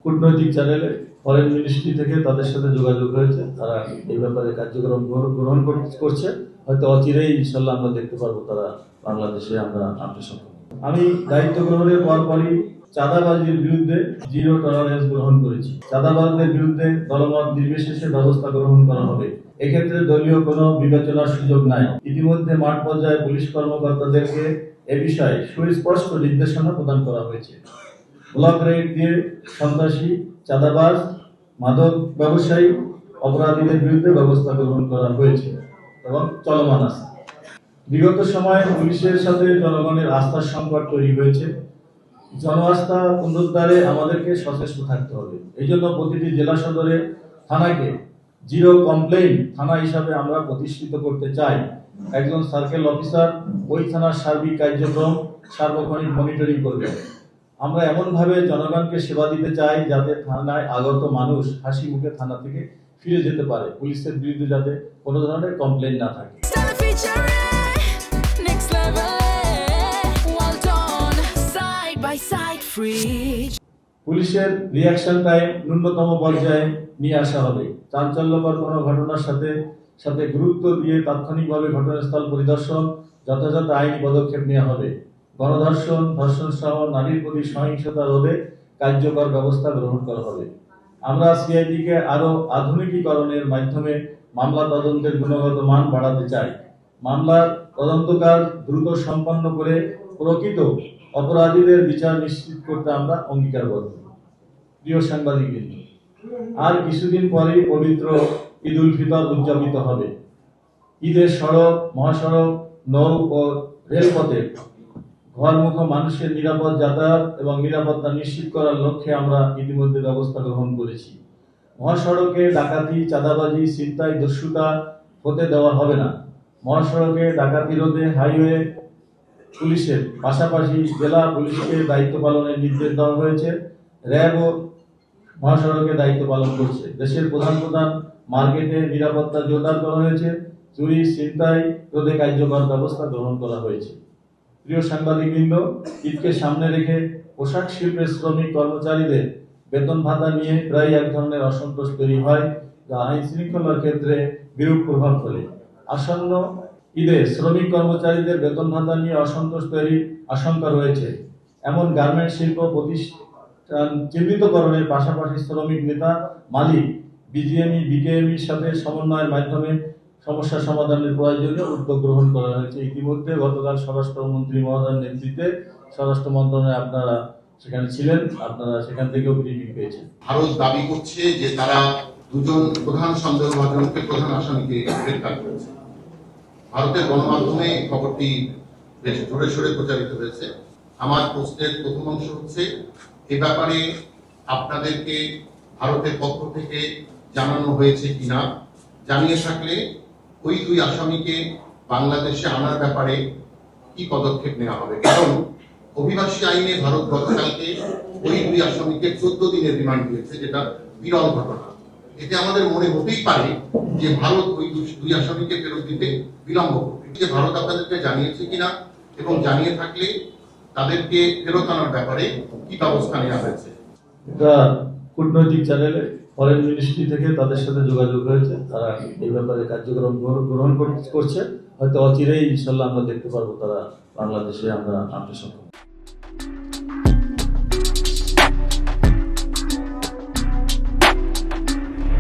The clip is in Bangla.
কূটনৈতিক চ্যানেলে ফরেন মিনিস্ট্রি থেকে তাদের সাথে যোগাযোগ হয়েছে, তারা এই ব্যাপারে কার্যক্রম গ্রহণ করছে। হয়তো অচিরেই ইনশাল্লাহ আমরা দেখতে পারবো তারা বাংলাদেশে আমরা আনতে সক্ষম। আমি দায়িত্ব গ্রহণের পরপরই চাঁদাবাজির বিরুদ্ধে জিরো টলারেন্স গ্রহণ করেছি। চাঁদাবাজদের বিরুদ্ধে দলমত নির্বিশেষে ব্যবস্থা গ্রহণ করা হবে। এক্ষেত্রে দলীয় কোনো বিবেচনার সুযোগ নাই। ইতিমধ্যে মাঠ পর্যায়ে পুলিশ কর্মকর্তাদেরকে এ বিষয়ে সুস্পষ্ট নির্দেশনা প্রদান করা হয়েছে। ব্লক রেড দিয়ে সন্ত্রাসী, চাঁদাবাজ, মাদক ব্যবসায়ী, অপরাধীদের বিরুদ্ধে ব্যবস্থা গ্রহণ করা হয়েছে এবং চলমান আছে। বিগত সময়ে পুলিশের সাথে জনগণের আস্থার সংকট তৈরি হয়েছে। জন আস্থা পুনরুদ্ধারে আমাদেরকে সচেষ্ট থাকতে হবে। এই জন্য প্রতিটি জেলা সদরে থানাকে জিরো কমপ্লেইন থানা হিসাবে আমরা প্রতিষ্ঠিত করতে চাই। একজন সার্কেল অফিসার ওই থানার সার্বিক কার্যক্রম সার্বক্ষণিক মনিটরিং করবে। আমরা এমনভাবে জনগণকে সেবা দিতে চাই যাতে থানায় আগত মানুষ হাসি মুখে থানা থেকে ফিরে যেতে পারে, পুলিশের বিরুদ্ধে যাতে কোনো ধরনের কমপ্লেইন না থাকে। পুলিশের রিঅ্যাকশন টাইম ন্যূনতম পর্যায়ে নিয়ে আসা হবে। চাঞ্চল্যকর কোনো ঘটনার সাথে সাথে গুরুত্ব দিয়ে তাৎক্ষণিকভাবে ঘটনাস্থল পরিদর্শন, যথাযথ আইনি পদক্ষেপ নেওয়া হবে। গণধর্ষণ, ধর্ষণ সহ নারীর প্রতি সহিংসতা রোধে কার্যকর ব্যবস্থা গ্রহণ করা হবে। আমরা সিআইডিকে আরো আধুনিকীকরণের মাধ্যমে মামলা তদন্তের গুণগত মান বাড়াতে চাই। মামলার তদন্তকাজ দ্রুত সম্পন্ন করে প্রকৃত অপরাধীদের বিচার নিশ্চিত করতে আমরা অঙ্গীকারবদ্ধ। প্রিয় সাংবাদিকবৃন্দ, আর কিছুদিন পরেই পবিত্র ঈদ উল ফিতর উদযাপিত হবে। ঈদের সড়ক, মহাসড়ক, নৌ ও রেলপথে ঘরমুখ মানুষের নিরাপদ যাতায়াত এবং নিরাপত্তা নিশ্চিত করার লক্ষ্যে আমরা ইতিমধ্যে ব্যবস্থা গ্রহণ করেছি। মহাসড়কে ডাকাতি, চাঁদাবাজি, ছিনতাই, দস্যুতা হতে দেওয়া হবে না। মহাসড়কে ডাকাতি রোধে হাইওয়ে পুলিশের পাশাপাশি জেলা পুলিশকে দায়িত্ব পালনের নির্দেশ দেওয়া হয়েছে। র্যাবও মহাসড়কে দায়িত্ব পালন করছে। দেশের প্রধান মার্কেটে নিরাপত্তা জোরদার করা হয়েছে। চুরি, ছিনতাই রোধে কার্যকর ব্যবস্থা গ্রহণ করা হয়েছে। প্রিয় সাংবাদিকবৃন্দ, ঈদকে সামনে রেখে পোশাক শিল্পের শ্রমিক কর্মচারীদের বেতন ভাতা নিয়ে প্রায় এক ধরনের অসন্তোষ তৈরি হয়, যা আইন শৃঙ্খলার ক্ষেত্রে বিরূপ প্রভাব ফেলে। আসন্ন ঈদে শ্রমিক কর্মচারীদের বেতন ভাতা নিয়ে অসন্তোষ তৈরির আশঙ্কা রয়েছে। এমন গার্মেন্টস শিল্প প্রতিষ্ঠান চিহ্নিতকরণের পাশাপাশি শ্রমিক নেতা, মালিক, বিজিএমই, বিকেএমইর সাথে সমন্বয়ের মাধ্যমে সমস্যা সমাধানের প্রয়োজনীয় উদ্যোগ গ্রহণ করা হয়েছে। ইতিমধ্যে গতকাল স্বরাষ্ট্রমন্ত্রী মহোদয়ের নেতৃত্বে স্বরাষ্ট্র মন্ত্রণালয়ে আপনারা সেখানে ছিলেন, আপনারা সেখান থেকেও ব্রিফিং পেয়েছেন। ভারত দাবি করছে যে তারা দুজন প্রধান সন্দেহভাজনকে, প্রধান আসামিকে গ্রেফতার করেছে। ভারতের গণমাধ্যমে খবরটি বেশ জোরে সোরে প্রচারিত হয়েছে। আমার প্রশ্নের প্রথম অংশ হচ্ছে, এ ব্যাপারে আপনাদেরকে ভারতের পক্ষ থেকে জানানো হয়েছে কিনা, জানিয়ে থাকলে ওই দুই আসামিকে বাংলাদেশে আনার ব্যাপারে কি পদক্ষেপ নেওয়া হবে? কারণ অভিবাসী আইনে ভারত গতকালকে ওই দুই আসামিকে 14 দিনের রিমান্ড দিয়েছে, যেটা বিরল ঘটনা। এতে আমাদের মনে হতেই পারে যে ভারত ওই দুই আসামিকে ফেরত দিতে বিলম্ব করবে। যে ভারত আপনাদেরকে জানিয়েছে কিনা এবং জানিয়ে থাকলে তাদেরকে ফেরত আনার ব্যাপারে কি ব্যবস্থা নেওয়া হয়েছে? এটা কূটনৈতিক চ্যানেলে ফরেন মিনিস্ট্রি থেকে তাদের সাথে যোগাযোগ হয়েছে, তারা এই ব্যাপারে কার্যক্রম গ্রহণ করছে। হয়তো অচিরেই ইনশাল্লাহ আমরা দেখতে পারবো তারা বাংলাদেশে আমরা আনতে সক্ষম।